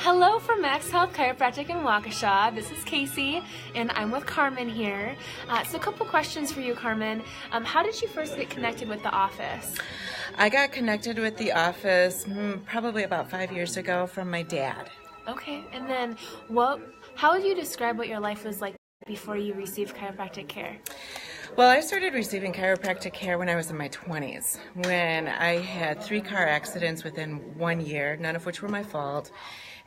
Hello from Max Health Chiropractic in Waukesha. This is Casey, and I'm with Carmen here. So a couple questions for you, Carmen. How did you first get connected with the office? I got connected with the office probably about 5 years ago from my dad. Okay, and then how would you describe what your life was like before you received chiropractic care? Well, I started receiving chiropractic care when I was in my 20s, when I had 3 car accidents within 1 year, none of which were my fault.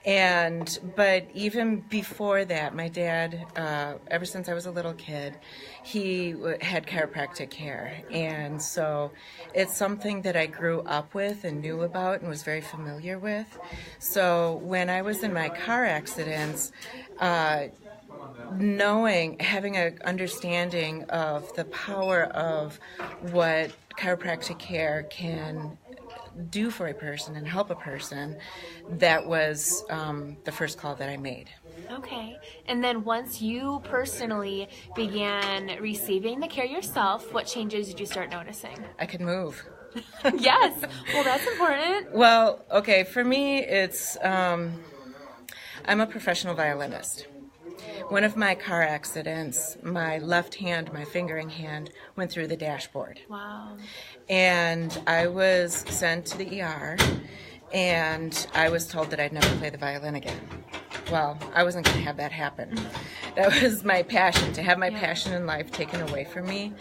But even before that, my dad, ever since I was a little kid, he had chiropractic care. And so it's something that I grew up with and knew about and was very familiar with. So when I was in my car accidents, having an understanding of the power of what chiropractic care can do for a person and help a person, that was the first call that I made. Okay, and then once you personally began receiving the care yourself, what changes did you start noticing? I could move. Yes, well, that's important. Well, okay, for me, it's I'm a professional violinist. One of my car accidents, my left hand, my fingering hand, went through the dashboard. Wow. And I was sent to the ER, and I was told that I'd never play the violin again. Well, I wasn't going to have that happen. That was my passion, to have my passion in life taken away from me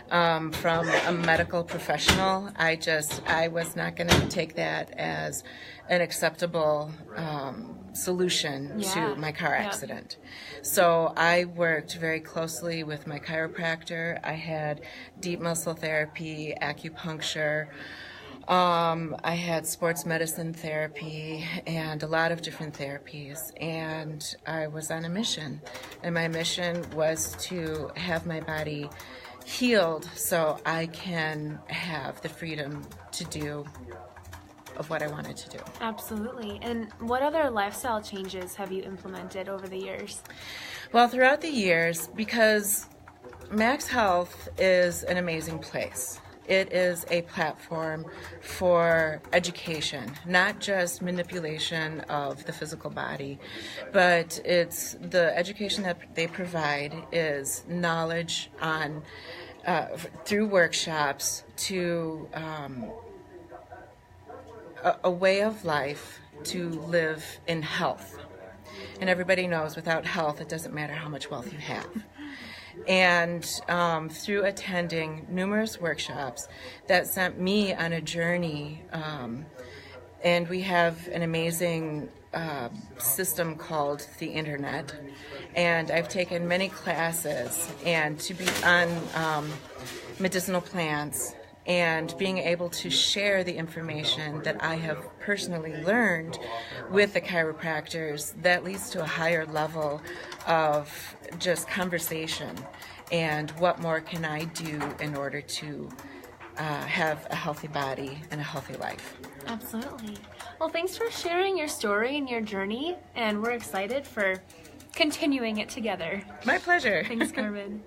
from a medical professional. I was not going to take that as an acceptable solution to my car accident. So I worked very closely with my chiropractor. I had deep muscle therapy, acupuncture. I had sports medicine therapy and a lot of different therapies, and I was on a mission, and my mission was to have my body healed so I can have the freedom to do of what I wanted to do. Absolutely. And what other lifestyle changes have you implemented over the years? Well, throughout the years, because Max Health is an amazing place. It is a platform for education, not just manipulation of the physical body, but it's the education that they provide is knowledge on through workshops to a way of life to live in health. And everybody knows without health, it doesn't matter how much wealth you have. And through attending numerous workshops that sent me on a journey, and we have an amazing system called the internet, and I've taken many classes, and to be on medicinal plants and being able to share the information that I have personally learned with the chiropractors, that leads to a higher level of just conversation and what more can I do in order to have a healthy body and a healthy life. Absolutely. Well, thanks for sharing your story and your journey, and we're excited for continuing it together. My pleasure. Thanks, Carmen.